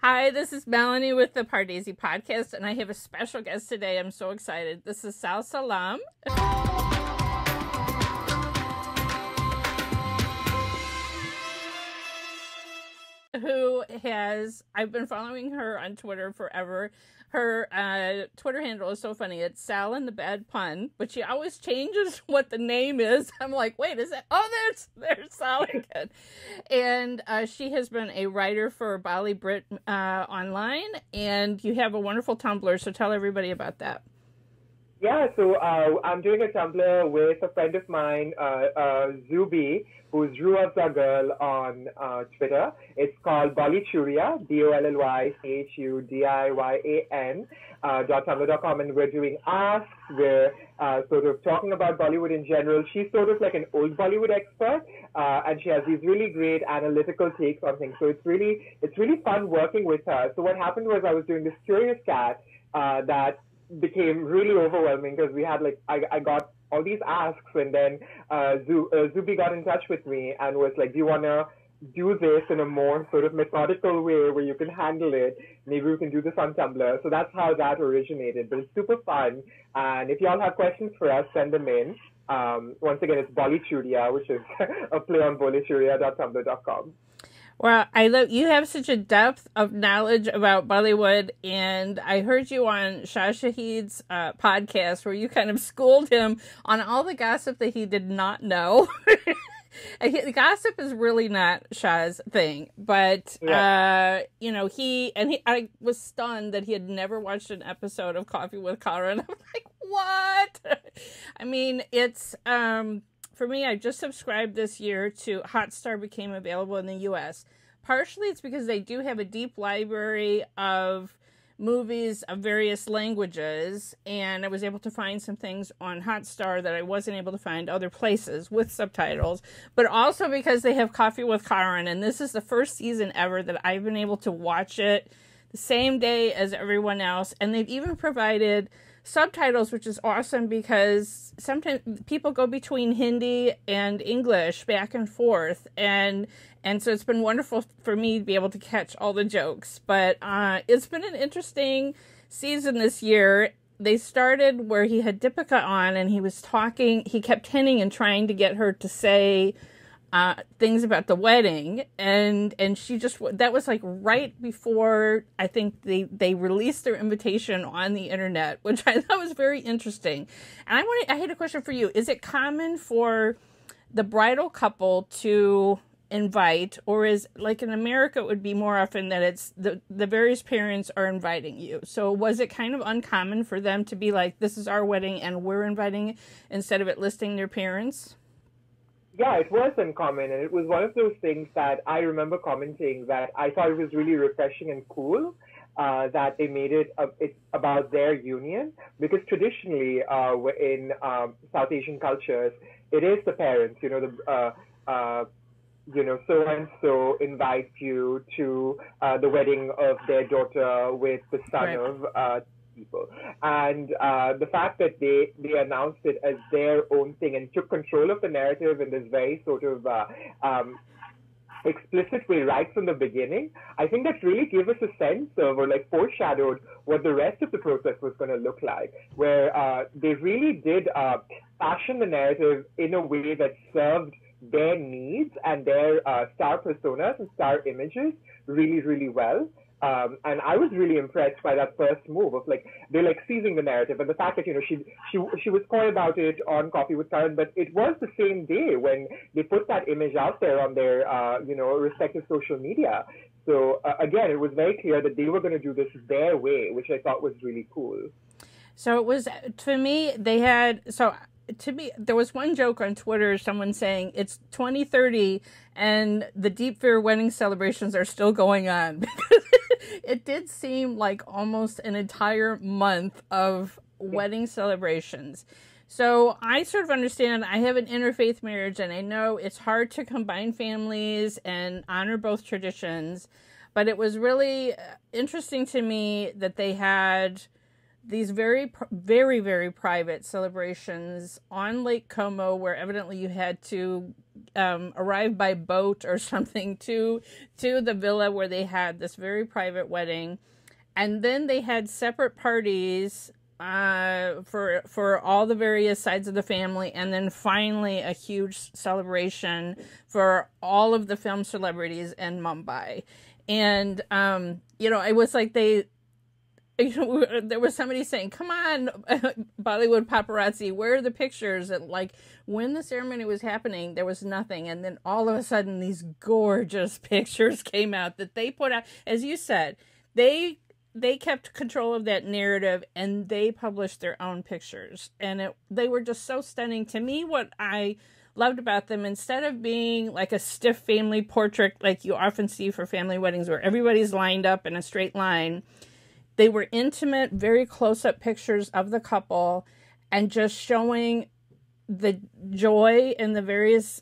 Hi, this is Melanie with the Pardesi Podcast, and I have a special guest today. I'm so excited. This is Sal Salam, I've been following her on Twitter forever. Her Twitter handle is so funny. It's Sal and the Bad Pun, but she always changes what the name is. I'm like, wait, is that? Oh, there's Sal again. And she has been a writer for Bali Brit online, and you have a wonderful Tumblr, so tell everybody about that. Yeah, so I'm doing a Tumblr with a friend of mine, Zubi, who's Ruabza Girl on Twitter. It's called Bollychudiyan, BOLLYCHUDIYAN, .tumblr.com, and we're doing asks. We're sort of talking about Bollywood in general. She's sort of like an old Bollywood expert, and she has these really great analytical takes on things. So it's really fun working with her. So what happened was I was doing this Curious Cat that became really overwhelming because we had I got all these asks, and then Zubi got in touch with me and was like, do you want to do this in a more sort of methodical way where you can handle it? Maybe we can do this on Tumblr. So that's how that originated, but it's super fun. And if y'all have questions for us, send them in. Once again, it's Bollychudiyan, which is a play on bollychudiyan.tumblr.com. Well, I love you have such a depth of knowledge about Bollywood, and I heard you on Shah Shahid's podcast where you kind of schooled him on all the gossip that he did not know. Gossip is really not Shah's thing, but I was stunned that he had never watched an episode of Coffee with Karan. I'm like, what? I mean, it's for me, I just subscribed this year to Hotstar became available in the U.S. Partially, it's because they do have a deep library of movies of various languages, and I was able to find some things on Hotstar that I wasn't able to find other places with subtitles, but also because they have Coffee with Karan, and this is the first season ever that I've been able to watch it the same day as everyone else, and they've even provided subtitles, which is awesome because sometimes people go between Hindi and English back and forth, and so it's been wonderful for me to be able to catch all the jokes. But it's been an interesting season this year. They started where he had Deepika on, and he was talking. He kept hinting and trying to get her to say things about the wedding, and she just, that was like right before I think they released their invitation on the internet, which I thought was very interesting. And I had a question for you. Is it common for the bridal couple to invite, or is, like in America, it would be more often that it's the various parents are inviting you? So was it kind of uncommon for them to be like, this is our wedding and we're inviting, instead of it listing their parents? Yeah, it was uncommon, and it was one of those things that I remember commenting that I thought it was really refreshing and cool that they made it it's about their union, because traditionally in South Asian cultures, it is the parents, so and so invites you to the wedding of their daughter with the son Right. of people. And the fact that they announced it as their own thing and took control of the narrative in this very sort of explicit way right from the beginning, I think that really gave us a sense of, or like foreshadowed what the rest of the process was going to look like, where they really did fashion the narrative in a way that served their needs and their star personas and star images really, really well. And I was really impressed by that first move of they're seizing the narrative, and the fact that she was coy about it on Coffee with Karan, but it was the same day when they put that image out there on their respective social media. So again, it was very clear that they were going to do this their way, which I thought was really cool. So it was, to me, there was one joke on Twitter, someone saying it's 2030 and the Deepveer wedding celebrations are still going on, because it did seem like almost an entire month of wedding celebrations. So I sort of understand, I have an interfaith marriage, and I know it's hard to combine families and honor both traditions, but it was really interesting to me that they had these very, very private celebrations on Lake Como, where evidently you had to arrive by boat or something to the villa where they had this very private wedding. And then they had separate parties for all the various sides of the family, and then finally a huge celebration for all of the film celebrities in Mumbai. And it was like there was somebody saying, "Come on, Bollywood paparazzi, where are the pictures?" And like when the ceremony was happening, there was nothing, and then all of a sudden these gorgeous pictures came out that they put out. As you said, they kept control of that narrative, and they published their own pictures, and they were just so stunning. To me, what I loved about them, instead of being like a stiff family portrait like you often see for family weddings where everybody's lined up in a straight line, they were intimate, very close-up pictures of the couple, and just showing the joy in the various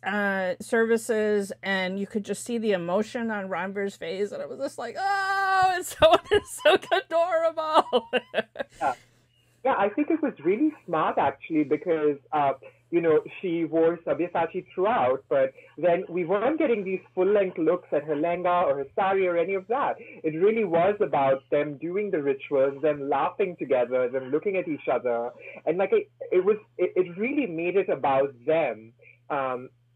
services, and you could just see the emotion on Ranveer's face, and I was just like, oh, it's so adorable. Yeah, I think it was really smart actually, because she wore Sabyasachi throughout, but then we weren't getting these full-length looks at her lehenga or her sari or any of that. It really was about them doing the rituals, them laughing together, them looking at each other, and like it really made it about them,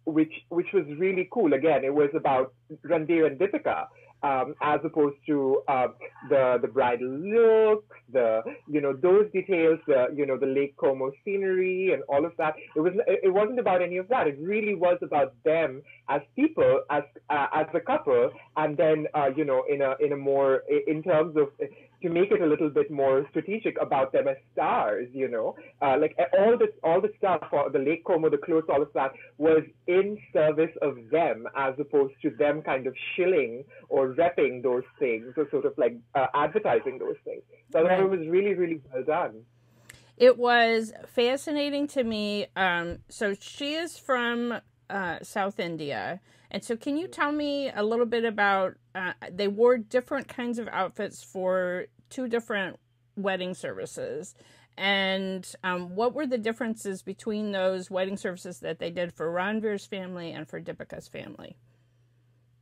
which was really cool. Again, it was about Ranveer and Deepika. As opposed to the bridal look, those details, the Lake Como scenery and all of that. It wasn't about any of that. It really was about them as people, as a couple, and then in a more, in terms of, to make it a little bit more strategic, about them as stars. Like all the stuff, the Lake Como, the clothes, all of that was in service of them, as opposed to them kind of shilling or repping those things, or sort of like advertising those things. So right. It was really, really well done. It was fascinating to me. So she is from South India. And so can you tell me a little bit about, they wore different kinds of outfits for 2 different wedding services. And what were the differences between those wedding services that they did for Ranveer's family and for Deepika's family?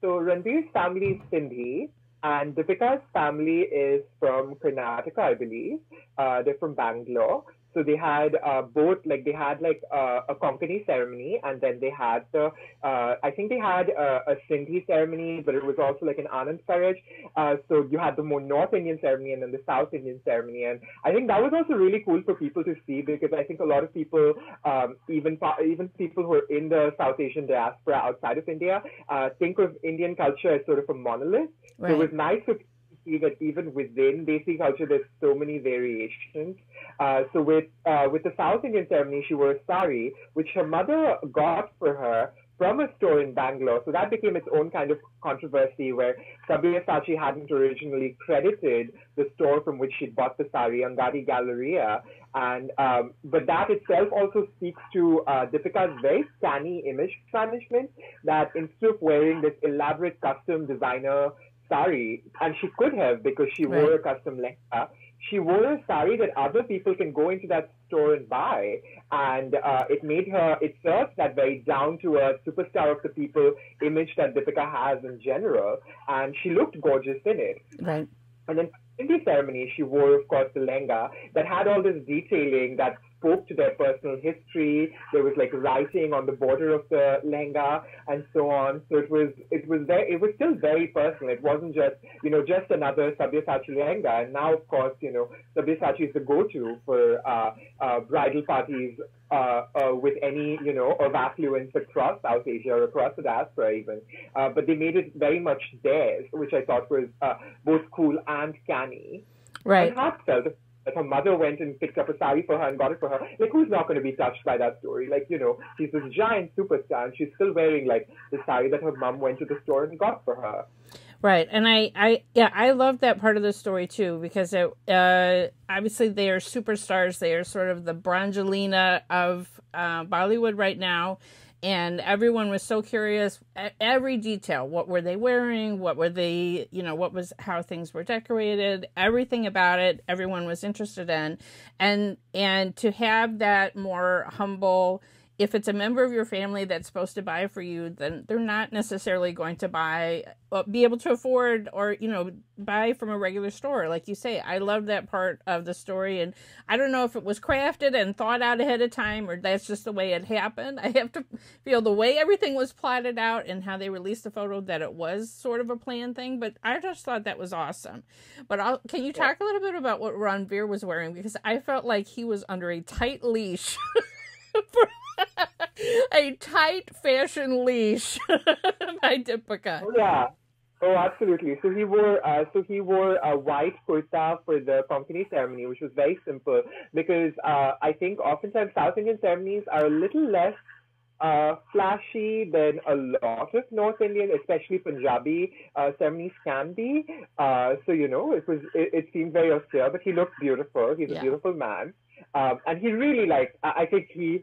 So Ranveer's family is Sindhi, and Deepika's family is from Karnataka, I believe. They're from Bangalore. So they had both, like they had like a Konkani ceremony, and then they had I think they had a Sindhi ceremony, but it was also like an Anand Karaj. So you had the more North Indian ceremony and then the South Indian ceremony. And I think that was also really cool for people to see, because I think a lot of people, even people who are in the South Asian diaspora outside of India, think of Indian culture as sort of a monolith. Right. So it was nice for see that even within Desi culture, there's so many variations. So with the South Indian ceremony, she wore a sari, which her mother got for her from a store in Bangalore. So that became its own kind of controversy, where Sabyasachi hadn't originally credited the store from which she'd bought the sari, Angadi Galleria. And but that itself also speaks to Deepika's very canny image management, that instead of wearing this elaborate custom designer sari, and she could have, because she wore a custom lehenga, she wore a sari that other people can go into that store and buy, and it serves that very down-to-earth superstar of the people image that Deepika has in general, and she looked gorgeous in it. Right. And then in the ceremony, she wore, of course, the lehenga that had all this detailing that spoke to their personal history. There was like writing on the border of the lehenga and so on. So it was still very personal. It wasn't just another Sabyasachi lehenga. And now, of course, Sabyasachi is the go-to for bridal parties with any, of affluence across South Asia or across the diaspora even. But they made it very much theirs, which I thought was both cool and canny. Right. And heartfelt. That her mother went and picked up a sari for her and got it for her. Like, who's not going to be touched by that story? Like, she's this giant superstar, and she's still wearing, like, the sari that her mom went to the store and got for her. Right. And I love that part of the story, too, because obviously they are superstars. They are sort of the Brangelina of Bollywood right now. And everyone was so curious, every detail. What were they wearing? What were they, how things were decorated, everything about it, everyone was interested in. And to have that more humble, if it's a member of your family that's supposed to buy for you, then they're not necessarily going to be able to afford or, buy from a regular store. Like you say, I love that part of the story. And I don't know if it was crafted and thought out ahead of time or that's just the way it happened. I have to feel the way everything was plotted out and how they released the photo that it was sort of a planned thing. But I just thought that was awesome. But can you talk a little bit about what Ranveer was wearing? Because I felt like he was under a tight leash. A tight fashion leash by Deepika. Oh, yeah. Oh, absolutely. So he wore a white kurta for the Konkani ceremony, which was very simple because I think oftentimes South Indian ceremonies are a little less flashy than a lot of North Indian, especially Punjabi ceremonies can be. It seemed very austere, but he looked beautiful. He's a beautiful man. And he really I think he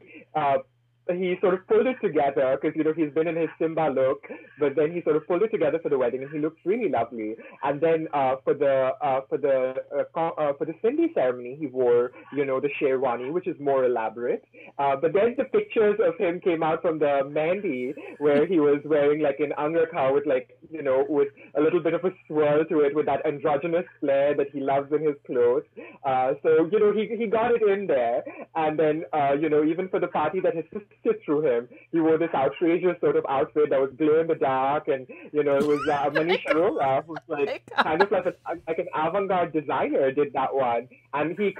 sort of pulled it together because, he's been in his Simmba look, but then he sort of pulled it together for the wedding and he looks really lovely. And then for the Sindhi ceremony, he wore, the sherwani, which is more elaborate. But then the pictures of him came out from the Mehndi where he was wearing like an angrakha with with a little bit of a swirl to it with that androgynous flair that he loves in his clothes. So, he got it in there. And then, even for the party that his sister through him, he wore this outrageous sort of outfit that was glow in the dark, and it was Manish Arora, who's kind of like an avant-garde designer, did that one, and he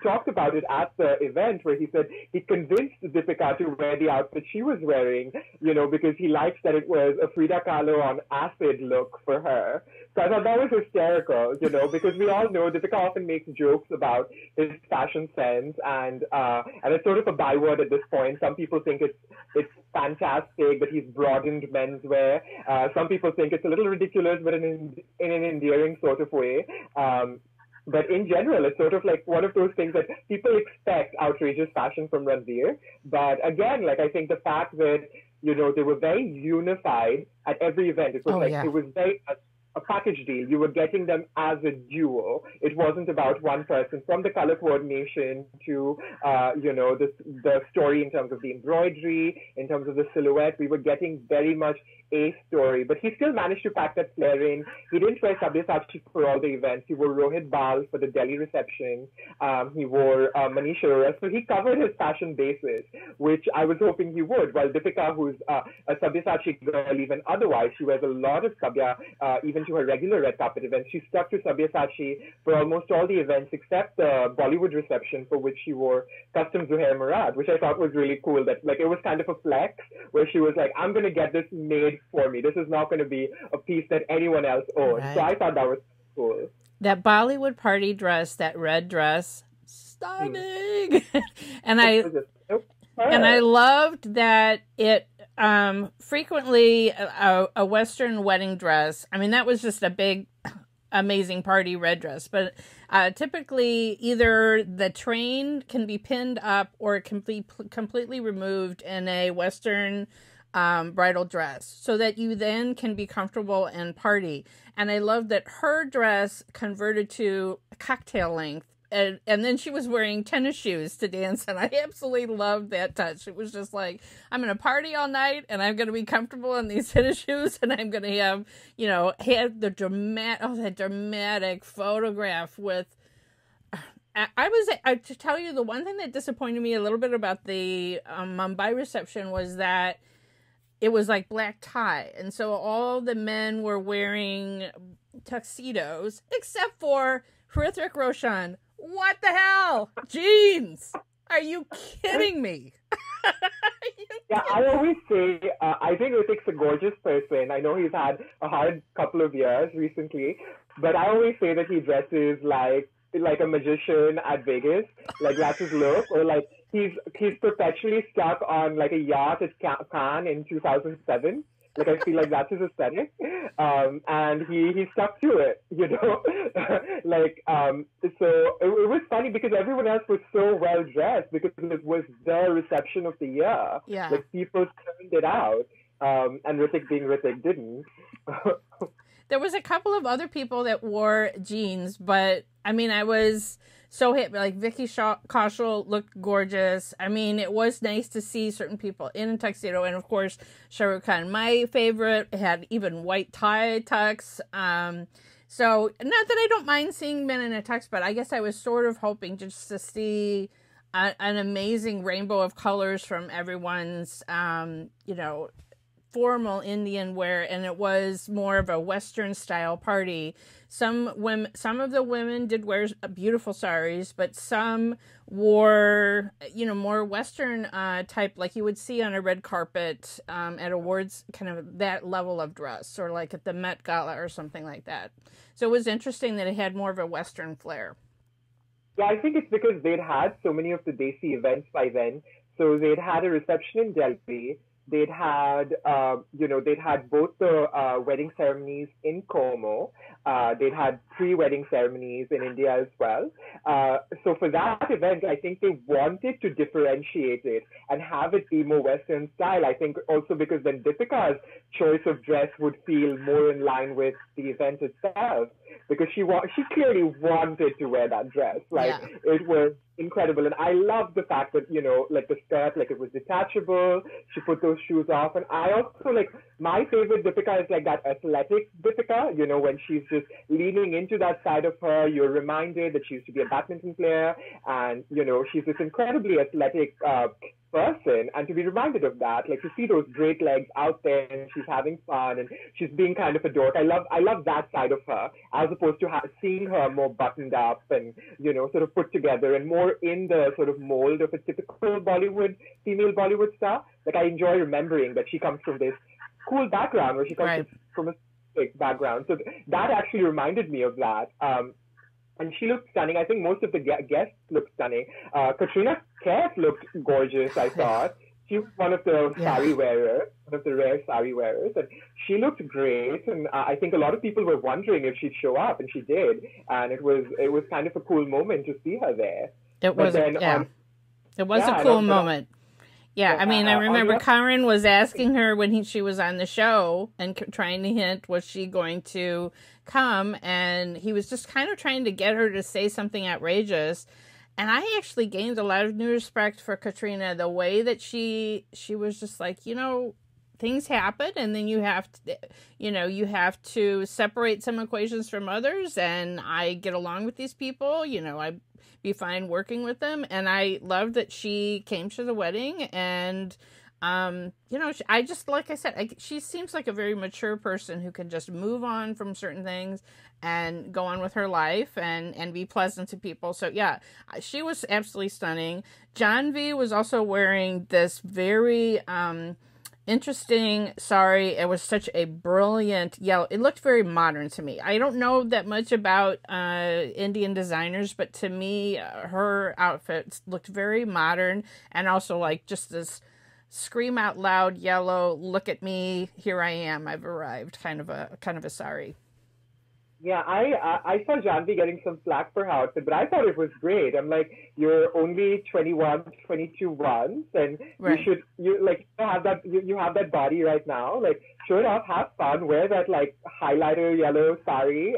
talked about it at the event where he said he convinced Deepika to wear the outfit she was wearing, because he likes that it was a Frida Kahlo on acid look for her. So I thought that was hysterical, because we all know Deepika often makes jokes about his fashion sense, and it's sort of a byword at this point. Some people think it's fantastic that he's broadened menswear. Some people think it's a little ridiculous, but in an endearing sort of way. But in general, it's sort of like one of those things that people expect outrageous fashion from Ranveer. But again, I think the fact that, they were very unified at every event. It was it was very a package deal. You were getting them as a duo. It wasn't about one person. From the color coordination to, the story in terms of the embroidery, in terms of the silhouette, we were getting very much a story. But he still managed to pack that flair in. He didn't wear Sabyasachi for all the events. He wore Rohit Bal for the Delhi reception. He wore Manish Arora. So he covered his fashion bases, which I was hoping he would. While Deepika, who's a Sabyasachi girl, even otherwise, she wears a lot of Sabya, even to her regular red carpet events. She stuck to Sabyasachi for almost all the events except the Bollywood reception, for which she wore custom Zuhair Murad, which I thought was really cool. That it was kind of a flex where she was like, I'm going to get this made for me. This is not going to be a piece that anyone else owns. Right. So I thought that was cool. That Bollywood party dress, that red dress, stunning. And I loved that it frequently a Western wedding dress. I mean, that was just a big, amazing party red dress. But typically, either the train can be pinned up or it can be completely removed in a Western bridal dress, so that you then can be comfortable and party. And I love that her dress converted to cocktail length. And then she was wearing tennis shoes to dance, and I absolutely loved that touch. It was just like, I'm going to party all night, and I'm going to be comfortable in these tennis shoes, and I'm going to have, have the dramatic photograph with. To tell you, the one thing that disappointed me a little bit about the Mumbai reception was that it was like black tie, and so all the men were wearing tuxedos, except for Hrithik Roshan. What the hell? Jeans! Are you kidding me? Yeah, I always say, I think Hrithik's a gorgeous person. I know he's had a hard couple of years recently, but I always say that he dresses like a magician at Vegas. Like, that's his look. Or he's perpetually stuck on a yacht at Cannes in 2007. Like, I feel like that's his aesthetic. And he stuck to it, you know? So it was funny because everyone else was so well dressed because it was the reception of the year. Yeah. Like, people turned it out. And Hrithik being Hrithik didn't. There was a couple of other people that wore jeans, but I mean, I was so hit. Like Vicky Kaushal looked gorgeous. I mean, it was nice to see certain people in a tuxedo, and of course, Shah Rukh Khan, my favorite, had even white tie tux. So not that I don't mind seeing men in a tux, but I guess I was sort of hoping just to see an amazing rainbow of colors from everyone's, formal Indian wear, and it was more of a Western style party. Some of the women did wear beautiful saris, but some wore, more Western type, like you would see on a red carpet at awards, kind of that level of dress, or like at the Met Gala or something like that. So it was interesting that it had more of a Western flair. Yeah, I think it's because they'd had so many of the Desi events by then. So they'd had a reception in Delhi. They'd had both the wedding ceremonies in Como. They'd had pre-wedding ceremonies in India as well. So for that event, I think they wanted to differentiate it and have it be more Western style. I think also because then Deepika's choice of dress would feel more in line with the event itself, because she clearly wanted to wear that dress. It was incredible. And I love the fact that, like the skirt, like it was detachable. She put those shoes off. And I also my favorite Deepika is like that athletic Deepika, when she's just leaning into that side of her. You're reminded that she used to be a badminton player, and, she's this incredibly athletic person, and to be reminded of that, like to see those great legs out there, and she's having fun and she's being kind of a dork. I love that side of her, as opposed to seeing her more buttoned up and, sort of put together and more in the sort of mold of a typical female Bollywood star. Like, I enjoy remembering that she comes from this cool background, where she comes from a background. So that actually reminded me of that. And she looked stunning. I think most of the guests looked stunning. Katrina Kaif looked gorgeous, I thought. She was one of the sari wearers, one of the rare sari wearers, and she looked great. And I think a lot of people were wondering if she'd show up, and she did. And it was kind of a cool moment to see her there. It was a cool moment. Yeah, I mean, I remember Karan was asking her when she was on the show and trying to hint, was she going to come? And he was just kind of trying to get her to say something outrageous. And I actually gained a lot of new respect for Katrina, the way that she was just like, things happen, and then you have to separate some equations from others, and I get along with these people, I'd be fine working with them. And I love that she came to the wedding, and I just, like I said, she seems like a very mature person who can just move on from certain things and go on with her life and be pleasant to people. So yeah, she was absolutely stunning. Janvi was also wearing this very interesting sari. It was such a brilliant yellow. It looked very modern to me. I don't know that much about Indian designers, but to me, her outfits looked very modern, and also like just this scream out loud yellow, look at me, here I am, I've arrived, kind of a sari. Yeah, I saw Janvi getting some flack for her outfit, but I thought it was great. I'm like, you're only 21, 22 once, and you have that body right now. Like, show it off, have fun, wear that highlighter yellow sari,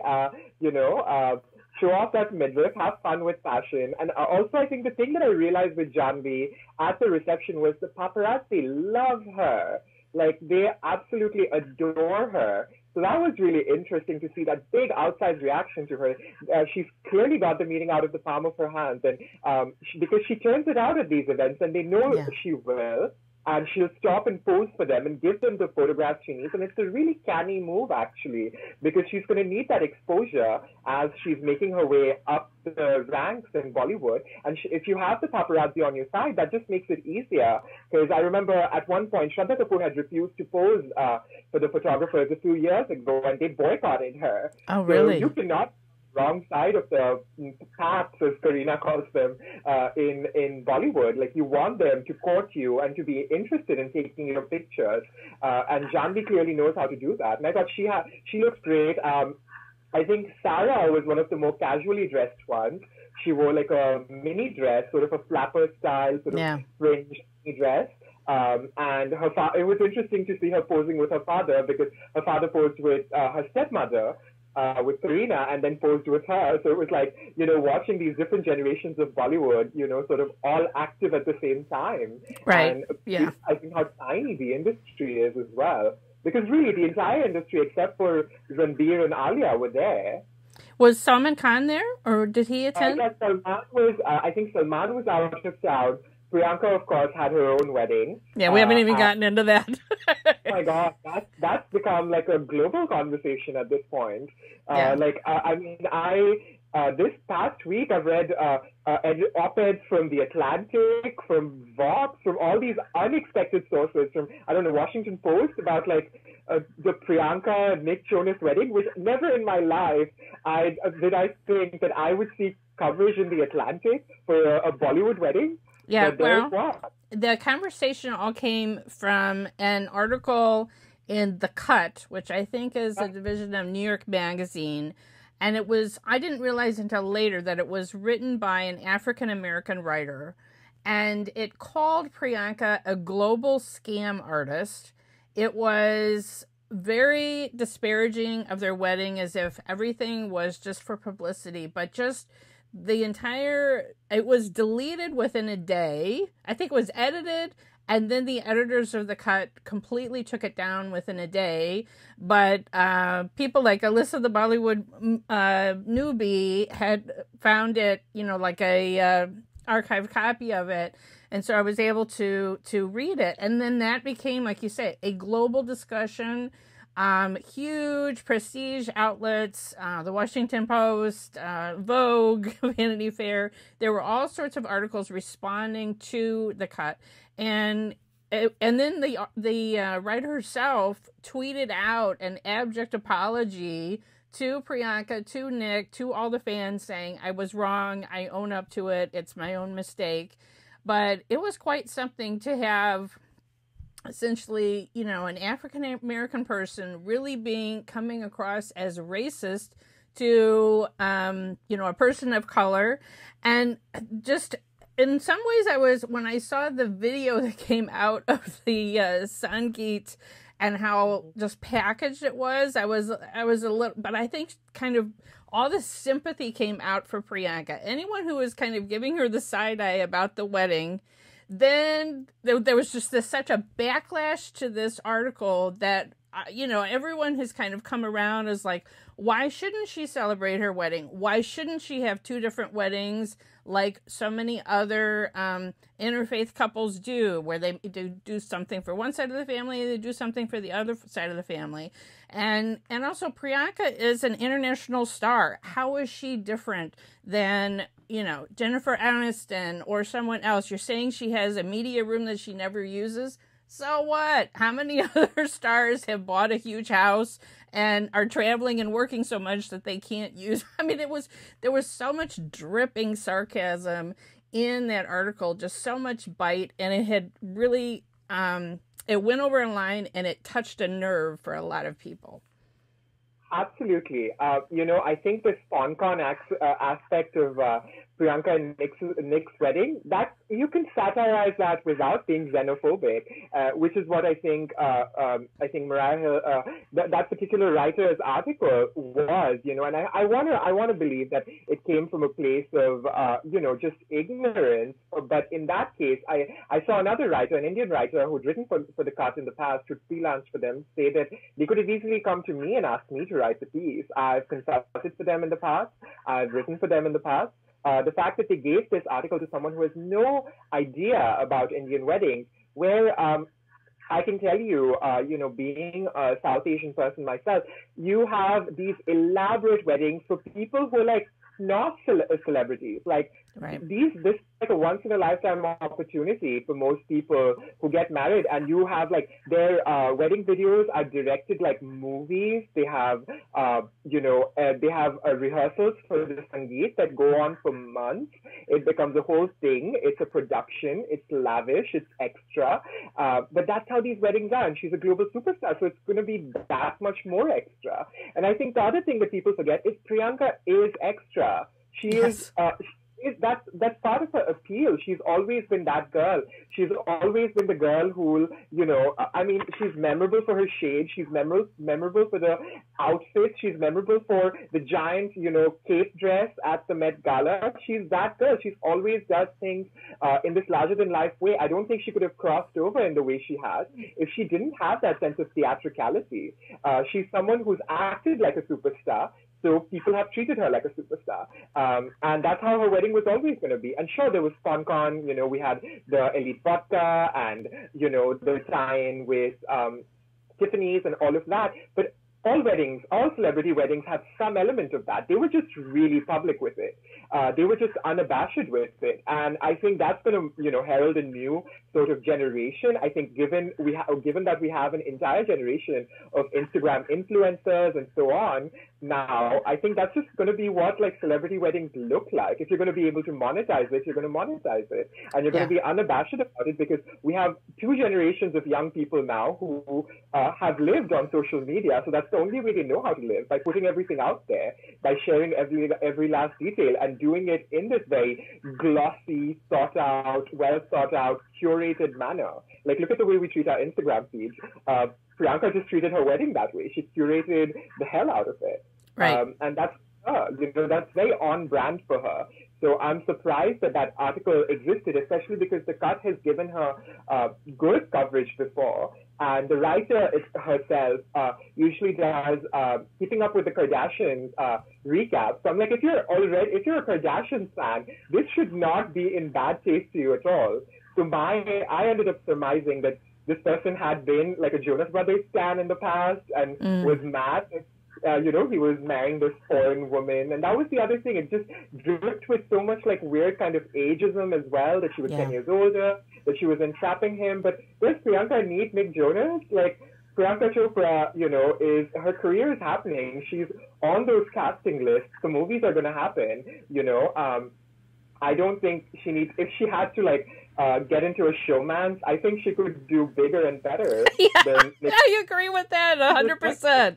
show off that midriff, have fun with fashion. And also, I think the thing that I realized with Janvi at the reception was the paparazzi love her. Like, they absolutely adore her. So that was really interesting to see that big outside reaction to her. She's clearly got the meeting out of the palm of her hands, and because she turns it out at these events, and they know she will. And she'll stop and pose for them and give them the photographs she needs. And it's a really canny move, actually, because she's going to need that exposure as she's making her way up the ranks in Bollywood. And if you have the paparazzi on your side, that just makes it easier. Because I remember at one point, Shraddha Kapoor had refused to pose for the photographers a few years ago, and they boycotted her. Oh, really? So you cannot... wrong side of the paths, as Karina calls them, in Bollywood. Like, you want them to court you and to be interested in taking your pictures. And Janvi clearly knows how to do that. And I thought she looks great. I think Sarah was one of the more casually dressed ones. She wore like a mini dress, sort of a flapper style, sort of fringe mini dress. And it was interesting to see her posing with her father, because her father posed with her stepmother, with Karina, and then posed with her. So it was like, watching these different generations of Bollywood, sort of all active at the same time. Right. And yeah. I think how tiny the industry is as well. Because really, the entire industry, except for Ranbir and Alia, were there. Was Salman Khan there, or did he attend? Yes, Salman was. I think Salman was out of town. Priyanka, of course, had her own wedding. Yeah, we haven't even gotten into that. Oh my God, that's become like a global conversation at this point. This past week I've read op-eds from The Atlantic, from Vox, from all these unexpected sources, from, I don't know, Washington Post, about like the Priyanka Nick Jonas wedding, which never in my life did I think that I would see coverage in The Atlantic for a Bollywood wedding. Yeah, well, the conversation all came from an article in The Cut, which I think is a division of New York Magazine. And I didn't realize until later that it was written by an African-American writer. And it called Priyanka a global scam artist. It was very disparaging of their wedding, as if everything was just for publicity, but just it was deleted within a day. I think it was edited, and then the editors of The Cut completely took it down within a day. But people like Alyssa, the Bollywood newbie, had found it, like a archived copy of it. And so I was able to read it. And then that became, like you say, a global discussion. Huge prestige outlets, the Washington Post, Vogue, Vanity Fair. There were all sorts of articles responding to The Cut. And then the writer herself tweeted out an abject apology to Priyanka, to Nick, to all the fans, saying, I was wrong, I own up to it, it's my own mistake. But it was quite something to have essentially, an African-American person really coming across as racist to, a person of color. And just in some ways when I saw the video that came out of the Sangeet and how just packaged it was, I was a little, but I think kind of all the sympathy came out for Priyanka. Anyone who was kind of giving her the side eye about the wedding, then there was just such a backlash to this article that, everyone has kind of come around as like, why shouldn't she celebrate her wedding? Why shouldn't she have two different weddings like so many other interfaith couples do, where they do something for one side of the family, they do something for the other side of the family? And also Priyanka is an international star. How is she different than, Jennifer Aniston or someone else? You're saying she has a media room that she never uses. So what? How many other stars have bought a huge house and are traveling and working so much that they can't use? I mean, there was so much dripping sarcasm in that article, just so much bite, and it had really, it went over a line and it touched a nerve for a lot of people. Absolutely. I think the SponCon aspect of Priyanka and Nick's wedding, that you can satirize that without being xenophobic, which is what I think Mariah, that particular writer's article was, and I want to believe that it came from a place of, just ignorance. But in that case, I saw another writer, an Indian writer who'd written for The Cut in the past, who'd freelanced for them, say that they could have easily come to me and asked me to write the piece. I've consulted for them in the past. I've written for them in the past. The fact that they gave this article to someone who has no idea about Indian weddings, where I can tell you, being a South Asian person myself, you have these elaborate weddings for people who are like not celebrities, like Right. This is like a once in a lifetime opportunity for most people who get married, and you have like their wedding videos are directed like movies. They have they have rehearsals for the sangeet that go on for months. It becomes a whole thing. It's a production. It's lavish. It's extra. But that's how these weddings are. And she's a global superstar, so it's going to be that much more extra. And I think the other thing that people forget is Priyanka is extra. She is. That's part of her appeal. She's always been that girl. She's always been the girl who, she's memorable for her shade. She's memorable for the outfits. She's memorable for the giant, cape dress at the Met Gala. She's that girl. She's always does things in this larger than life way. I don't think she could have crossed over in the way she has if she didn't have that sense of theatricality. She's someone who's acted like a superstar. So people have treated her like a superstar. And that's how her wedding was always going to be. And sure, there was FunCon, we had the Elite Vodka and, the tie-in with Tiffany's and all of that. But all celebrity weddings have some element of that. They were just really public with it. They were just unabashed with it. And I think that's going to, herald a new sort of generation. I think given that we have an entire generation of Instagram influencers and so on, now, I think that's just going to be what like celebrity weddings look like. If you're going to be able to monetize it, you're going to monetize it. And you're going to be unabashed about it because we have two generations of young people now who have lived on social media. So that's the only way they know how to live, by putting everything out there, by sharing every last detail and doing it in this very glossy, well thought out, curated manner. Like, look at the way we treat our Instagram feeds. Priyanka just treated her wedding that way. She curated the hell out of it. Right. And that's her. That's very on brand for her. So I'm surprised that article existed, especially because The Cut has given her good coverage before. And the writer herself usually does Keeping Up with the Kardashians recap. So I'm like, if you're a Kardashians fan, this should not be in bad taste to you at all. So I ended up surmising that this person had been like a Jonas Brothers stan in the past and was mad. He was marrying this foreign woman. And that was the other thing. It just dripped with so much like weird kind of ageism as well, that she was 10 years older, that she was entrapping him. But does Priyanka need Nick Jonas? Like, Priyanka Chopra, her career is happening. She's on those casting lists. The movies are going to happen, I don't think she needs, if she had to like get into a showmance, I think she could do bigger and better. I agree with that 100%.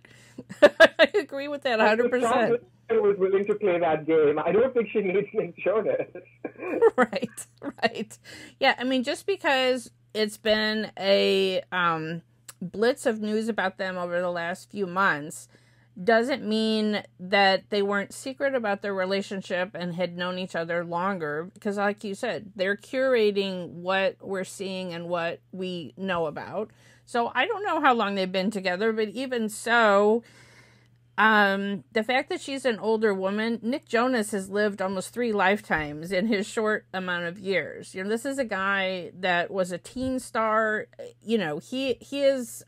I agree with that 100%. I was willing to play that game. I don't think she needs Nick Jonas. Right. Yeah, I mean, just because it's been a blitz of news about them over the last few months doesn't mean that they weren't secret about their relationship and had known each other longer, because like you said, they're curating what we're seeing and what we know about. So I don't know how long they've been together, but even so, the fact that she's an older woman, Nick Jonas has lived almost 3 lifetimes in his short amount of years. This is a guy that was a teen star. He is,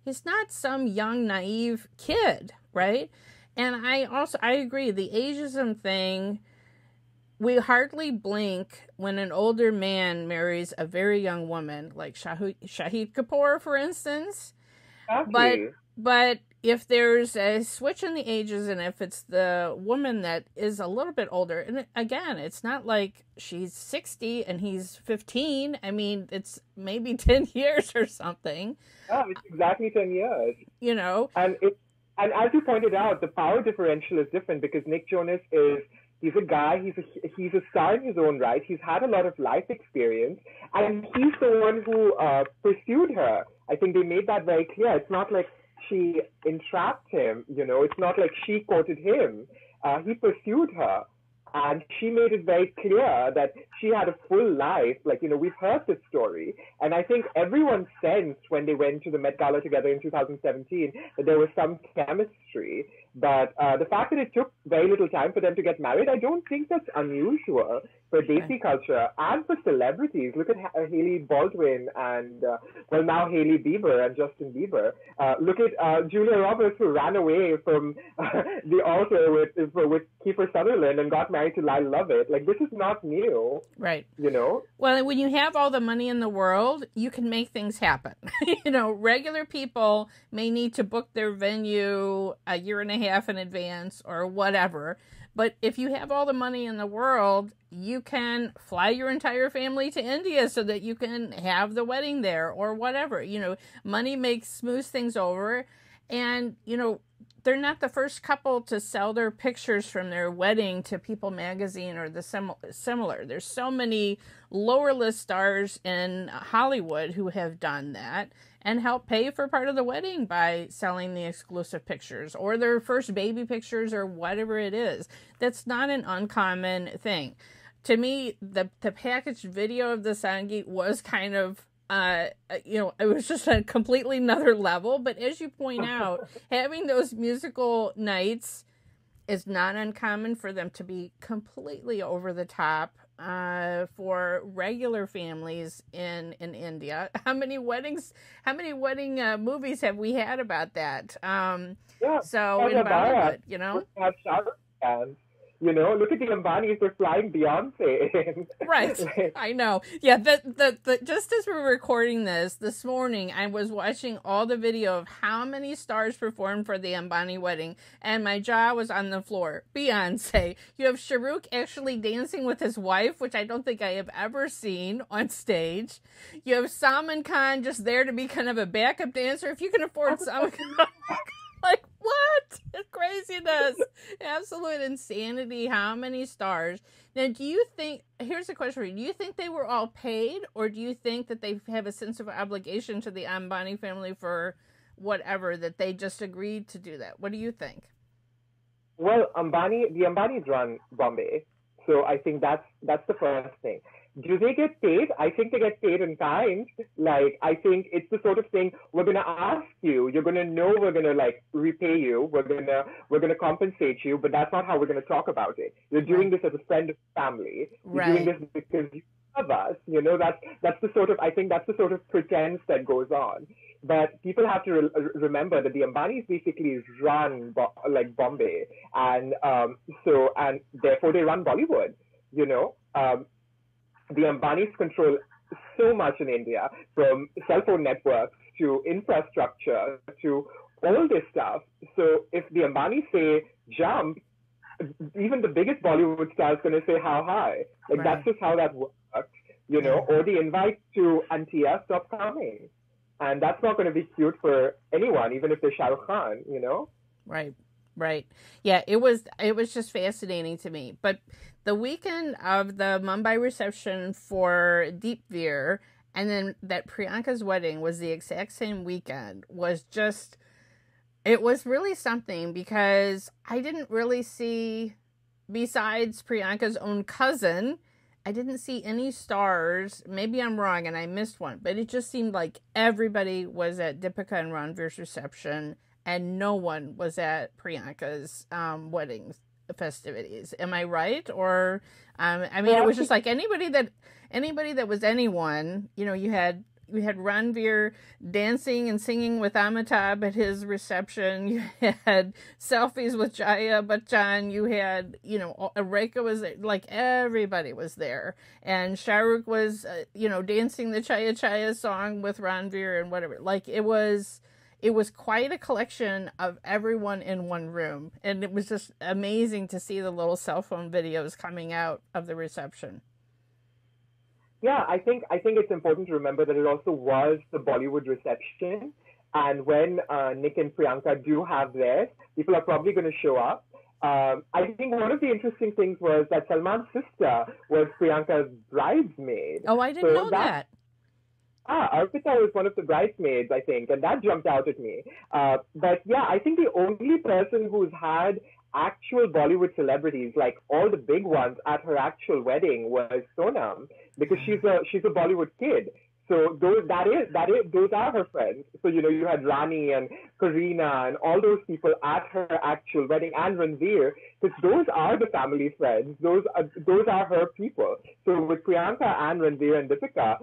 he's not some young, naive kid, right? And I agree, the ageism thing, we hardly blink when an older man marries a very young woman, like Shahid Kapoor, for instance. Exactly. But if there's a switch in the ages, and if it's the woman that is a little bit older, and again, it's not like she's 60 and he's 15. I mean, it's maybe 10 years or something. Yeah, it's exactly 10 years. And as you pointed out, the power differential is different because Nick Jonas he's a guy, he's a star in his own right. He's had a lot of life experience, and he's the one who pursued her. I think they made that very clear. It's not like she entrapped him, it's not like she courted him. He pursued her. And she made it very clear that she had a full life. Like, we've heard this story. And I think everyone sensed when they went to the Met Gala together in 2017 that there was some chemistry. But the fact that it took very little time for them to get married, I don't think that's unusual for Desi culture and for celebrities. Look at Haley Baldwin and, well, now Hailey Bieber and Justin Bieber. Look at Julia Roberts, who ran away from the altar with Kiefer Sutherland and got married to Lyle Lovett. Like, this is not new. Right. You know? Well, when you have all the money in the world, you can make things happen. Regular people may need to book their venue a year and a half in advance or whatever. But if you have all the money in the world, you can fly your entire family to India so that you can have the wedding there or whatever. Money smooths things over. And, they're not the first couple to sell their pictures from their wedding to People magazine or the similar. There's so many lower list stars in Hollywood who have done that and help pay for part of the wedding by selling the exclusive pictures or their first baby pictures or whatever it is. That's not an uncommon thing. To me, the packaged video of the Sangeet was kind of it was just a completely another level. But as you point out, having those musical nights is not uncommon for them to be completely over the top for regular families in India. How many wedding movies have we had about that? So in Bollywood, have shower scans. Look at the Ambanis, they're flying Beyonce. Right. I know. Yeah, the just as we're recording this morning, I was watching all the video of how many stars performed for the Ambani wedding, and my jaw was on the floor. Beyonce. You have Shah Rukh actually dancing with his wife, which I don't think I have ever seen on stage. You have Salman Khan just there to be kind of a backup dancer. If you can afford Salman Khan. Like, what? It's craziness. Absolute insanity. How many stars? Now, here's a question for you. Do you think they were all paid, or do you think that they have a sense of obligation to the Ambani family for whatever, that they just agreed to do that? What do you think? Well, the Ambanis run Bombay. So I think that's the first thing. Do they get paid? I think they get paid in kind. Like, I think it's the sort of thing, we're going to ask you, you're going to know we're going to repay you, we're going to compensate you, but that's not how we're going to talk about it. You're doing this as a friend of family. You're doing this because you love us. That's the sort of pretense that goes on. But people have to remember that the Ambanis basically run Bombay, and therefore they run Bollywood. The Ambanis control so much in India, from cell phone networks to infrastructure to all this stuff. So if the Ambanis say jump, even the biggest Bollywood star is going to say how high. That's just how that works, or the invite to Antia stop coming. And that's not going to be cute for anyone, even if they're Shah Rukh Khan, Right. Yeah, it was just fascinating to me. But the weekend of the Mumbai reception for Deepveer and then that Priyanka's wedding was the exact same weekend it was really something, because I didn't really see, besides Priyanka's own cousin, I didn't see any stars. Maybe I'm wrong and I missed one, but it just seemed like everybody was at Deepika and Ranveer's reception and no one was at Priyanka's wedding festivities. Am I right? Or, it was just like anybody that was anyone, you had Ranveer dancing and singing with Amitabh at his reception. You had selfies with Jaya Bachchan. You had, Rekha was there. Like, everybody was there. And Shah Rukh was, dancing the Chaya Chaya song with Ranveer and whatever. Like, it was quite a collection of everyone in one room. And it was just amazing to see the little cell phone videos coming out of the reception. Yeah, I think it's important to remember that it also was the Bollywood reception. And when Nick and Priyanka do have theirs, people are probably going to show up. I think one of the interesting things was that Salman's sister was Priyanka's bridesmaid. Oh, I didn't know that. Arpita was one of the bridesmaids, I think, and that jumped out at me. But yeah, I think the only person who's had actual Bollywood celebrities, like all the big ones, at her actual wedding was Sonam, because she's a Bollywood kid. So those are her friends. So, you had Rani and Karina and all those people at her actual wedding, and Ranveer, because those are the family friends. Those are her people. So with Priyanka and Ranveer and Deepika,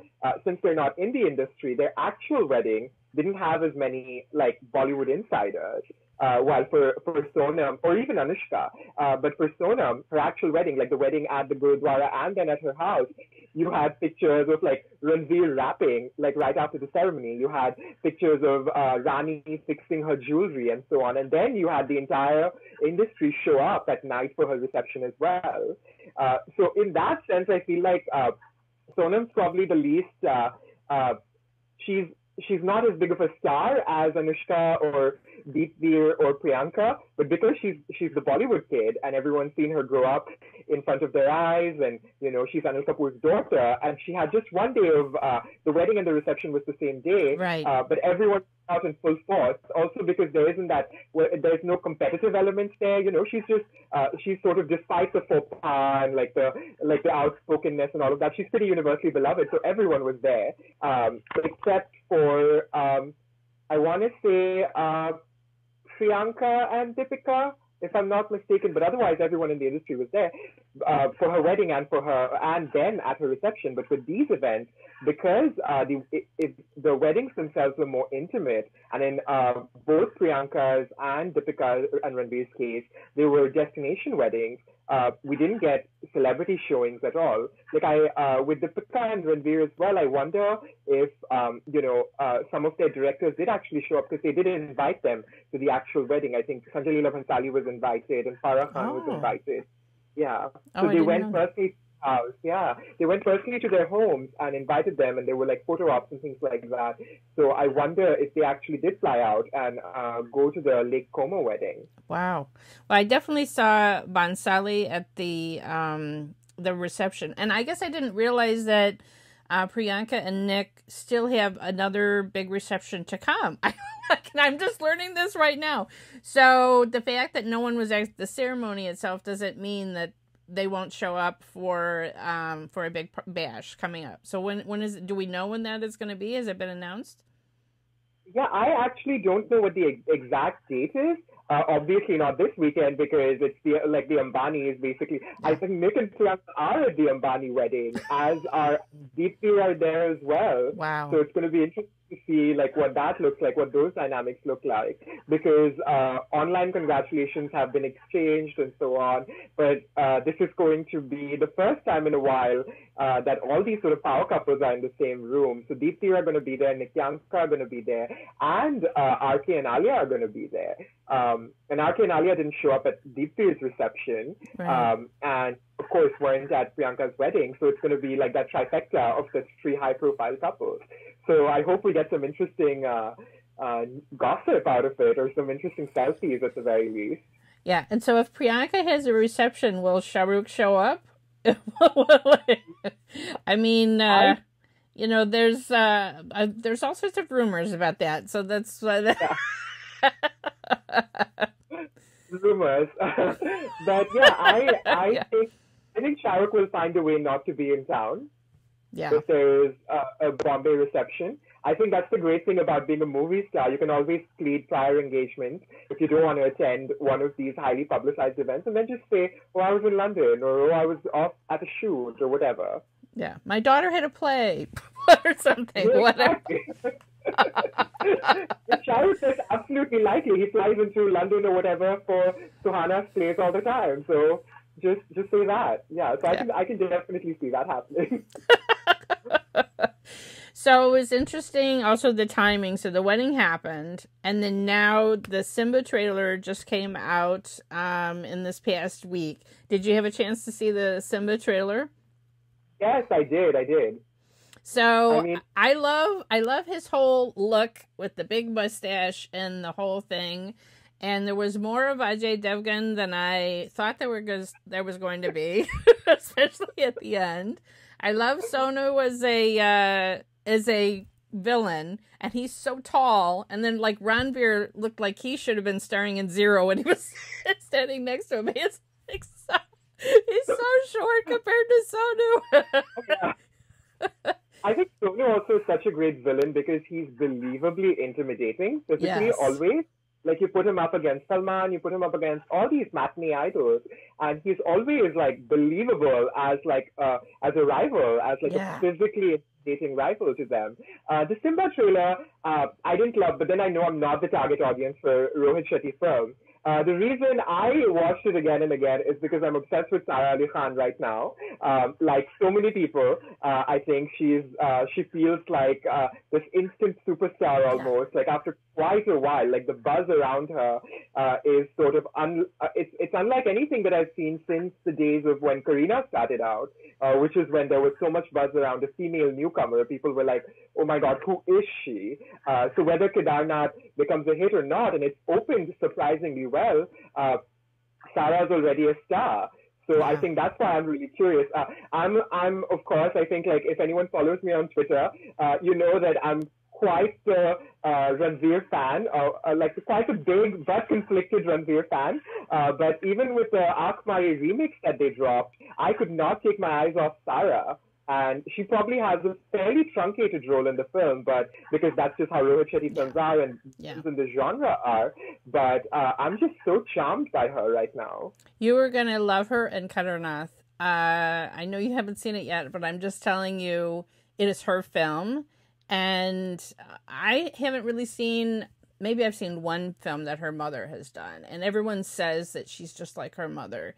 since they're not in the industry, their actual wedding didn't have as many like Bollywood insiders. While for Sonam, or even Anushka, but for Sonam, her actual wedding, like the wedding at the Gurudwara and then at her house, you had pictures of like Ranveer rapping, like right after the ceremony. You had pictures of Rani fixing her jewelry and so on. And then you had the entire industry show up at night for her reception as well. So in that sense, I feel like Sonam's probably the least, she's not as big of a star as Anushka or Deepveer or Priyanka, but because she's the Bollywood kid and everyone's seen her grow up in front of their eyes, and she's Anil Kapoor's daughter, and she had just one day of the wedding and the reception was the same day, right? But everyone out in full force. Also because there's no competitive elements there. She's sort of, despite the faux pas and like the outspokenness and all of that, she's pretty universally beloved. So everyone was there, except for I want to say Priyanka and Deepika, if I'm not mistaken, but otherwise everyone in the industry was there for her wedding and then at her reception. But with these events, because the weddings themselves were more intimate, and in both Priyanka's and Deepika and Ranveer's case, they were destination weddings. We didn't get celebrity showings at all. Like with Deepika and Ranveer as well, I wonder if some of their directors did actually show up, because they did invite them to the actual wedding. I think Sanjay Leela Bhansali was invited and Farah Khan was invited. Yeah. So they went personally to the house. Yeah. They went personally to their homes and invited them, and there were like photo ops and things like that. So I wonder if they actually did fly out and go to the Lake Como wedding. Wow. Well, I definitely saw Bhansali at the reception, and I guess I didn't realize that Priyanka and Nick still have another big reception to come. I'm just learning this right now. So the fact that no one was at the ceremony itself doesn't mean that they won't show up for a big bash coming up. So when is it? Do we know when that is going to be? Has it been announced? Yeah, I actually don't know what the exact date is. Obviously not this weekend, because it's the Ambani is basically. I think Nick and Priyanka are at the Ambani wedding, as are Deepveer are there as well. Wow! So it's going to be interesting to see like what that looks like, what those dynamics look like, because online congratulations have been exchanged and so on. But this is going to be the first time in a while that all these sort of power couples are in the same room. So Deepveer are going to be there, Nickyanka are going to be there, and RK and Alia are going to be there. And RK and Alia didn't show up at Deepveer's reception, right. And of course weren't at Priyanka's wedding. So it's going to be like that trifecta of the three high-profile couples. So I hope we get some interesting gossip out of it, or some interesting selfies at the very least. Yeah, and so if Priyanka has a reception, will Shahrukh show up? I mean, there's all sorts of rumors about that. So that's yeah. Rumors, but yeah, I think Shahrukh will find a way not to be in town. Yeah. If there's a Bombay reception. I think that's the great thing about being a movie star. You can always plead prior engagement if you don't want to attend one of these highly publicized events, and then just say, oh, I was in London, or oh, I was off at a shoot, or whatever. Yeah. My daughter had a play, or something, whatever. Shahrukh is absolutely likely. He flies into London or whatever for Suhana's plays all the time. So just say that. Yeah. So I can definitely see that happening. So it was interesting also the timing. So the wedding happened, and then now the Simmba trailer just came out in this past week. Did you have a chance to see the Simmba trailer? Yes, I did. So I love his whole look with the big mustache and the whole thing. And there was more of Ajay Devgan than I thought there was going to be, especially at the end. I love Sonu as a villain, and he's so tall. And then like Ranveer looked like he should have been starring in Zero when he was standing next to him. He's so short compared to Sonu. I think Sonu also is such a great villain because he's believably intimidating. Physically, Yes. always. Like you put him up against Salman, you put him up against all these matinee idols, and he's always like believable as like as a rival, as like a Yeah. physically intimidating rival to them. The Simba trailer, I didn't love, but then I know I'm not the target audience for Rohit Shetty's film. The reason I watched it again and again is because I'm obsessed with Sara Ali Khan right now. Like so many people, I think she feels like this instant superstar almost. Like after quite a while, like the buzz around her is sort of it's unlike anything that I've seen since the days of when Kareena started out, which is when there was so much buzz around a female newcomer. People were like, "Oh my God, who is she?" So whether Kedarnath becomes a hit or not, and it's opened surprisingly well, Sarah's already a star. So I think that's why I'm really curious. I'm of course, I think like if anyone follows me on Twitter, you know that I'm quite the Ranveer fan, like quite a big but conflicted Ranveer fan. But even with the Aakh Mari remix that they dropped, I could not take my eyes off Sarah. And she probably has a fairly truncated role in the film, but because that's just how Rohit Shetty films are and in the genre are. But I'm just so charmed by her right now. You are going to love her in Kedarnath. I know you haven't seen it yet, but I'm just telling you, it is her film. And I haven't really seen, maybe I've seen one film that her mother has done. And everyone says that she's just like her mother.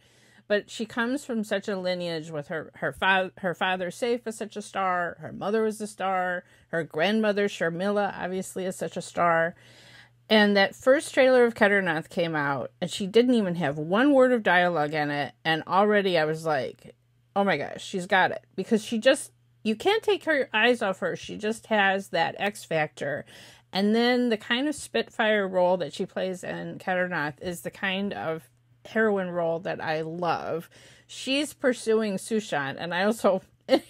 But she comes from such a lineage with her father, Saif, is such a star. Her mother was a star. Her grandmother, Sharmila, obviously is such a star. And that first trailer of Kedarnath came out, and she didn't even have one word of dialogue in it. And already I was like, oh my gosh, she's got it. Because she just, you can't take her eyes off her. She just has that X factor. And then the kind of Spitfire role that she plays in Kedarnath is the kind of heroine role that I love. She's pursuing Sushant, and I also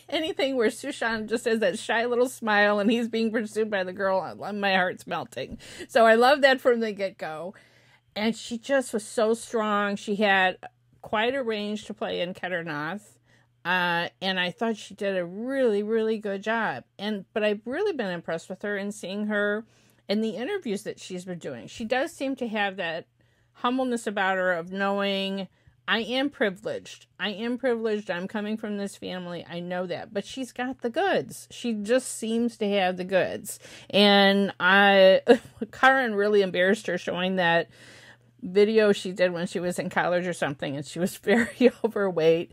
anything where Sushant just has that shy little smile and he's being pursued by the girl, my heart's melting. So I love that from the get-go. And she just was so strong. She had quite a range to play in Kedarnath. And I thought she did a really, really good job. But I've really been impressed with her and seeing her in the interviews that she's been doing. She does seem to have that humbleness about her of knowing I am privileged. I'm coming from this family. I know that. But she's got the goods. She just seems to have the goods. And Karan really embarrassed her showing that video she did when she was in college or something. And she was very overweight.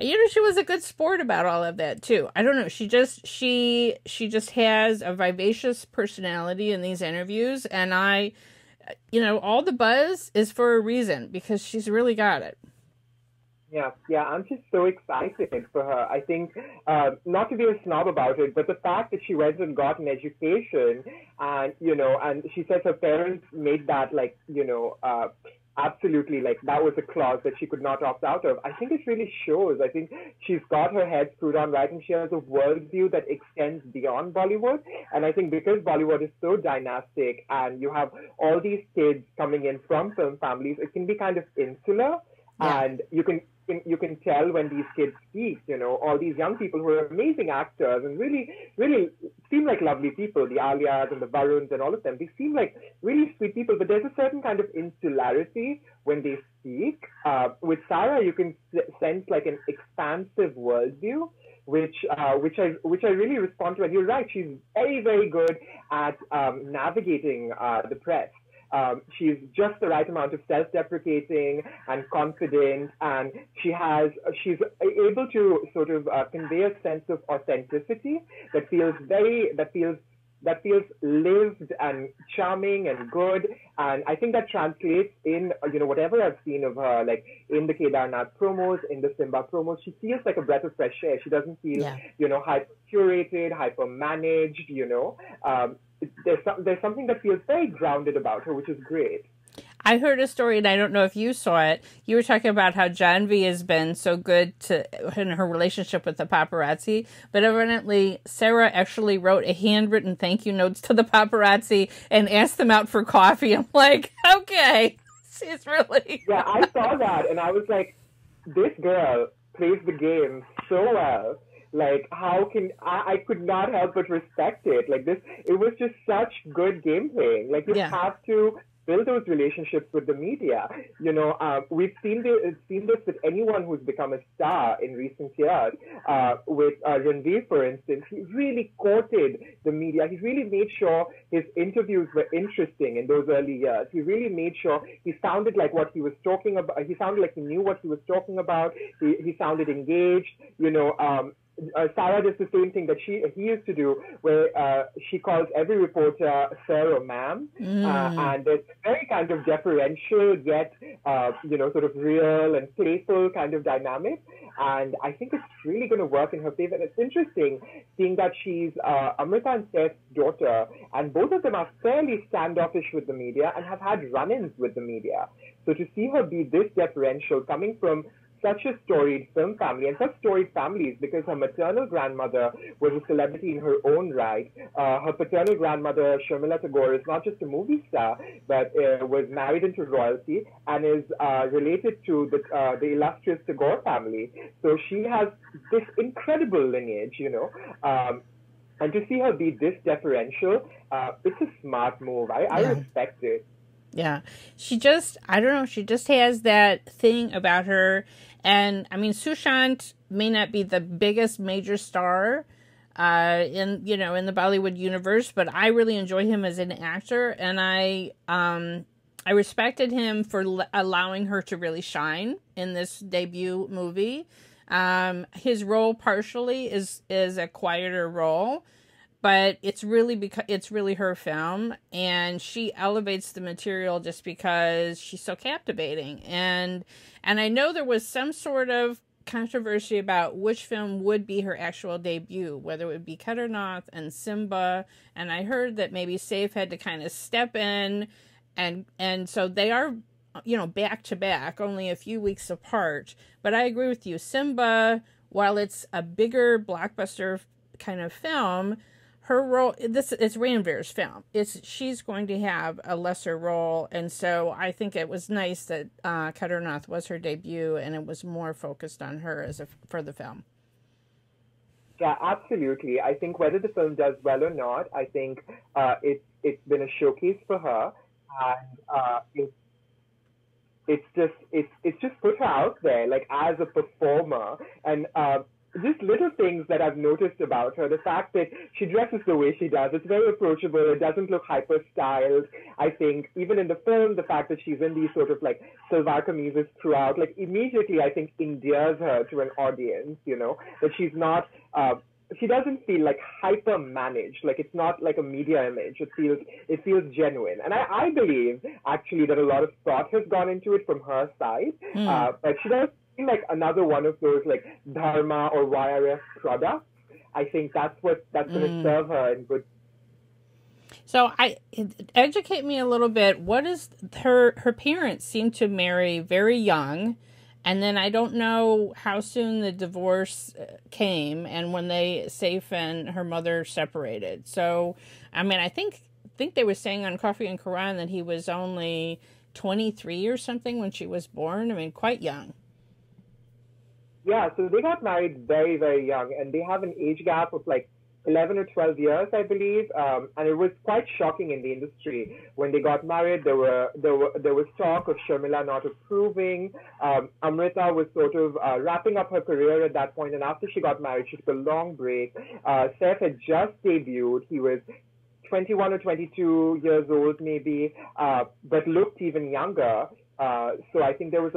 You know, she was a good sport about all of that too. I don't know. She just has a vivacious personality in these interviews. And all the buzz is for a reason because she's really got it. Yeah, I'm just so excited for her. I think, not to be a snob about it, but the fact that she went and got an education and, and she says her parents made that absolutely that was a clause that she could not opt out of. I think it really shows. I think she's got her head screwed on right and she has a worldview that extends beyond Bollywood. And I think because Bollywood is so dynastic and you have all these kids coming in from film families, it can be kind of insular. Yeah. And you can tell when these kids speak, all these young people who are amazing actors and really, really seem like lovely people, the Alias and the Varuns and all of them, they seem like really sweet people, but there's a certain kind of insularity when they speak. With Sarah, you can sense like an expansive worldview, which I really respond to. And you're right, she's very, very good at navigating the press. She's just the right amount of self-deprecating and confident, and she's able to sort of convey a sense of authenticity that feels lived and charming and good. And I think that translates in, whatever I've seen of her, like in the Kedarnath promos, in the Simmba promos, she feels like a breath of fresh air. She doesn't feel, hyper-curated, hyper-managed, There's something that feels very grounded about her, which is great. I heard a story, and I don't know if you saw it. You were talking about how Janvi has been so good in her relationship with the paparazzi, but evidently Sarah actually wrote a handwritten thank you notes to the paparazzi and asked them out for coffee. I'm like, okay, she's really... Yeah, I saw that, and I was like, this girl plays the game so well. Like, I could not help but respect it. Like this, it was just such good game playing. Like, you have to build those relationships with the media. We've seen this with anyone who's become a star in recent years. With Ranveer, for instance, he really courted the media. He really made sure his interviews were interesting in those early years. He really made sure he sounded like what he was talking about. He sounded like he knew what he was talking about. He sounded engaged. Sarah does the same thing that he used to do, where she calls every reporter sir or ma'am, and it's very kind of deferential yet sort of real and playful kind of dynamic. And I think it's really going to work in her favor. And it's interesting seeing that she's Amrita and Seth's daughter, and both of them are fairly standoffish with the media and have had run-ins with the media. So to see her be this deferential, coming from such a storied film family, and such storied families, because her maternal grandmother was a celebrity in her own right. Her paternal grandmother, Sharmila Tagore, is not just a movie star, but was married into royalty and is related to the illustrious Tagore family. So she has this incredible lineage, and to see her be this deferential, it's a smart move. I respect it. Yeah. I don't know, she just has that thing about her. And I mean, Sushant may not be the biggest major star in the Bollywood universe, but I really enjoy him as an actor, and I respected him for allowing her to really shine in this debut movie. His role partially is a quieter role, but it's really her film, and she elevates the material just because she's so captivating. And I know there was some sort of controversy about which film would be her actual debut, whether it would be Kedarnath and Simmba, and I heard that maybe Saif had to kind of step in, and so they are, back to back, only a few weeks apart. But I agree with you, Simmba, while it's a bigger blockbuster kind of film, her role, it's Ranveer's film. She's going to have a lesser role, and so I think it was nice that Kedarnath was her debut, and it was more focused on her for the film. Yeah, absolutely. I think whether the film does well or not, I think it's been a showcase for her, and it's just put her out there, like, as a performer, and just little things that I've noticed about her. The fact that she dresses the way she does, it's very approachable. It doesn't look hyper-styled. I think even in the film, the fact that she's in these sort of like salwar kameezes throughout, like, immediately I think endears her to an audience, that she's not, she doesn't feel like hyper-managed. Like, it's not like a media image. It feels genuine. And I believe, actually, that a lot of thought has gone into it from her side. But she does like another one of those like Dharma or YRF products. I think that's going to serve her in good. So educate me a little bit. What is her parents seem to marry very young, and then I don't know how soon the divorce came and when Saif and her mother separated. So I mean, I think they were saying on Coffee and Quran that he was only 23 or something when she was born. I mean, quite young. Yeah, so they got married very, very young, and they have an age gap of like 11 or 12 years, I believe. And it was quite shocking in the industry. When they got married, there was talk of Sharmila not approving. Amrita was sort of wrapping up her career at that point, and after she got married, she took a long break. Saif had just debuted. He was 21 or 22 years old, maybe, but looked even younger. So I think there was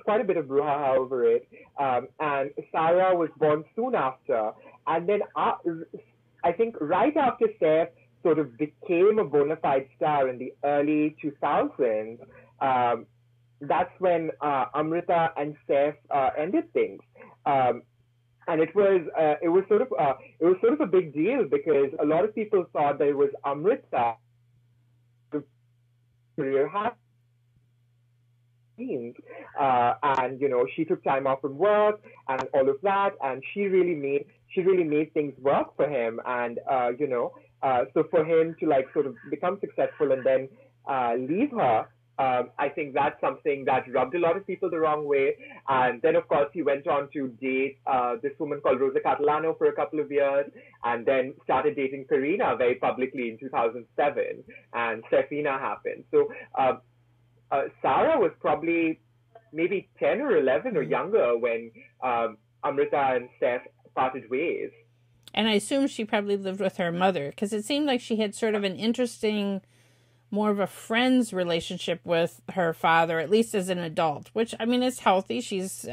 quite a bit of brouhaha over it. And Sarah was born soon after. And then I think right after Saif sort of became a bona fide star in the early 2000s, that's when Amrita and Saif ended things. And it was sort of a big deal, because a lot of people thought that it was Amrita career had. And she took time off from work and all of that, and she really made things work for him. And so for him to like sort of become successful and then leave her, I think that's something that rubbed a lot of people the wrong way. And then, of course, he went on to date this woman called Rosa Catalano for a couple of years, and then started dating Karina very publicly in 2007, and Sefina happened. So Sarah was probably maybe 10 or 11 or younger when Amrita and Seth parted ways. And I assume she probably lived with her mother, because it seemed like she had sort of an interesting, more of a friend's relationship with her father, at least as an adult, which, I mean, is healthy. She's,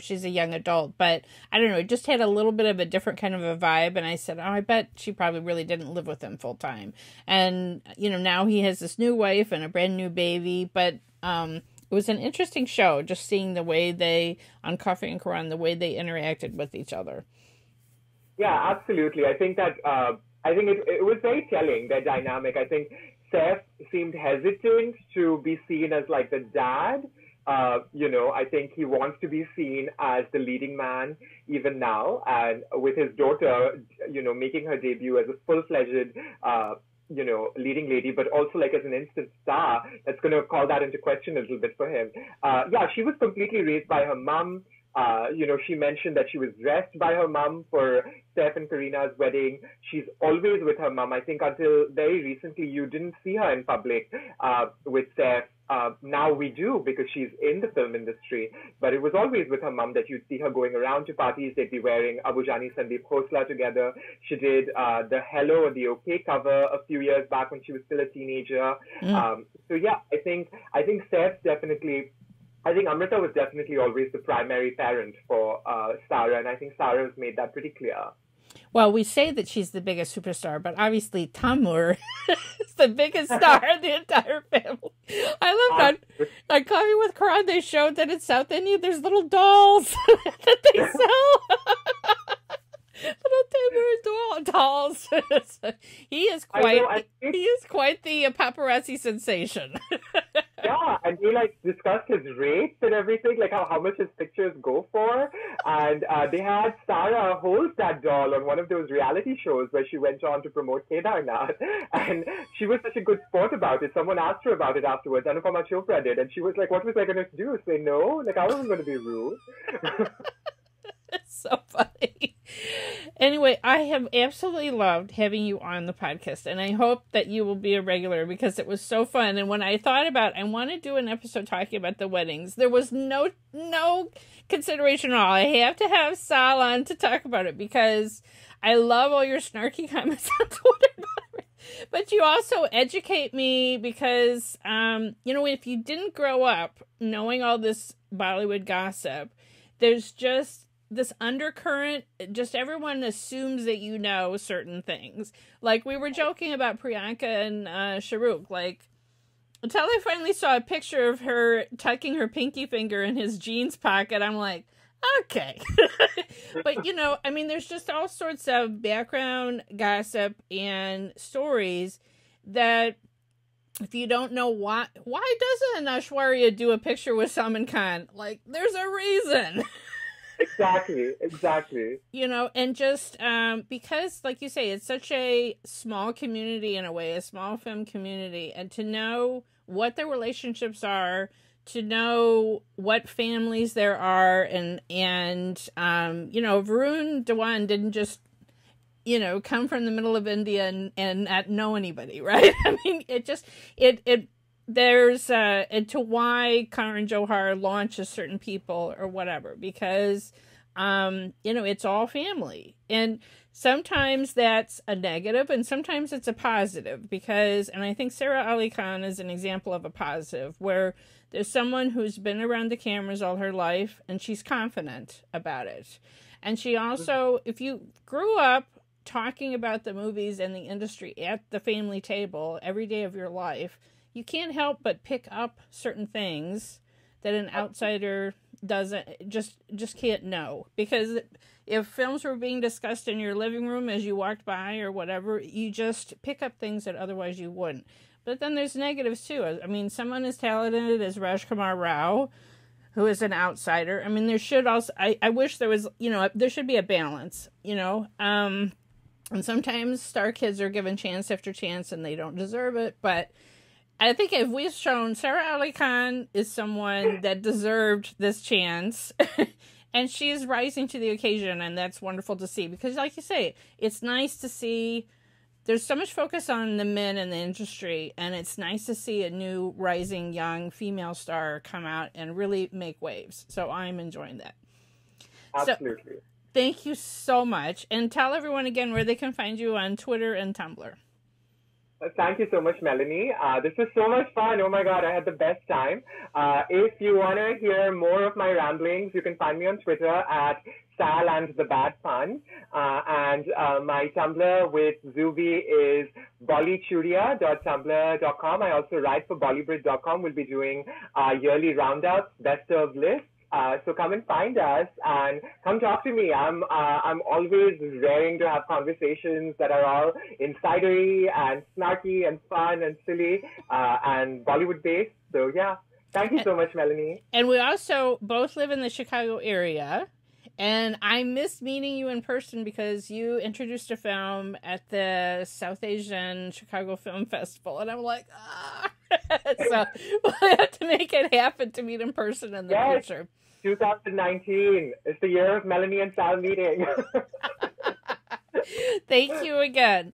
she's a young adult, but I don't know, it just had a little bit of a different kind of a vibe. And I said, oh, I bet she probably really didn't live with him full time. And, now he has this new wife and a brand new baby, but, it was an interesting show, just seeing the way they, on Coffee and Quran, the way they interacted with each other. Yeah, absolutely. I think that, it was very telling, their dynamic. I think Seth seemed hesitant to be seen as like the dad. I think he wants to be seen as the leading man even now. And with his daughter, making her debut as a full-fledged, leading lady, but also like as an instant star, that's going to call that into question a little bit for him. She was completely raised by her mom. She mentioned that she was dressed by her mom for Steph and Karina's wedding. She's always with her mom. I think until very recently, you didn't see her in public with Steph. Now we do, because she's in the film industry. But it was always with her mom that you'd see her going around to parties. They'd be wearing Abu Jani Sandeep Khosla together. She did the Hello and the OK cover a few years back when she was still a teenager. I think Steph definitely... I think Amrita was definitely always the primary parent for Sarah, and I think Sarah has made that pretty clear. Well, we say that she's the biggest superstar, but obviously Tamur is the biggest star in the entire family. I love that on Coffee with Quran, they showed that in South India there's little dolls that they sell. Little Tamur dolls. He is quite the paparazzi sensation. Yeah, and he discussed his rates and everything, like how much his pictures go for. And they had Sarah hold that doll on one of those reality shows where she went on to promote Kedarnath. And she was such a good sport about it. Someone asked her about it afterwards. Anupama Chopra did. And she was like, what was I going to do? Say no? I wasn't going to be rude. It's so funny. Anyway, I have absolutely loved having you on the podcast, and I hope that you will be a regular, because it was so fun. And when I thought about, I want to do an episode talking about the weddings, there was no consideration at all. I have to have Sal on to talk about it, because I love all your snarky comments on Twitter. But you also educate me, because, if you didn't grow up knowing all this Bollywood gossip, there's just this undercurrent, just everyone assumes that you know certain things. Like, we were joking about Priyanka and Shahrukh, until I finally saw a picture of her tucking her pinky finger in his jeans pocket, I'm like, okay. But, there's just all sorts of background gossip and stories that, if you don't know why doesn't Aishwarya do a picture with Salman Khan? There's a reason. Exactly. And just because, like you say, it's such a small community in a way, a small film community, and to know what the relationships are, to know what families there are, and Varun Dhawan didn't just, come from the middle of India and not know anybody, right? I mean, there's into why Karan Johar launches certain people or whatever, because it's all family, and sometimes that's a negative and sometimes it's a positive, because, and I think Sarah Ali Khan is an example of a positive, where there's someone who's been around the cameras all her life and she's confident about it. And she also, if you grew up talking about the movies and the industry at the family table every day of your life, you can't help but pick up certain things that an outsider doesn't, just can't know. Because if films were being discussed in your living room as you walked by or whatever, you just pick up things that otherwise you wouldn't. But then there's negatives too. I mean, someone as talented as Rajkumar Rao, who is an outsider, I mean, there should also, I wish there was, there should be a balance, and sometimes star kids are given chance after chance and they don't deserve it, but I think if we've shown Sarah Ali Khan is someone that deserved this chance, and she's rising to the occasion, and that's wonderful to see. Because, like you say, it's nice to see. There's so much focus on the men in the industry, and it's nice to see a new rising young female star come out and really make waves. So I'm enjoying that. Absolutely. So, thank you so much, and tell everyone again where they can find you on Twitter and Tumblr. Thank you so much, Melanie. This was so much fun. Oh my God, I had the best time. If you want to hear more of my ramblings, you can find me on Twitter at Sal and the Bad Pun. And my Tumblr with Zubi is bollychuria.tumblr.com. I also write for Bollybrit.com. We'll be doing yearly roundups, best of lists. So come and find us and come talk to me. I'm always raring to have conversations that are all insidery and snarky and fun and silly and Bollywood based. So yeah, thank you so much, Melanie. And we also both live in the Chicago area. And I missed meeting you in person because you introduced a film at the South Asian Chicago Film Festival. And I'm like, ah. So we'll have to make it happen to meet in person in the future. 2019. It's the year of Melanie and Sal meeting. Thank you again.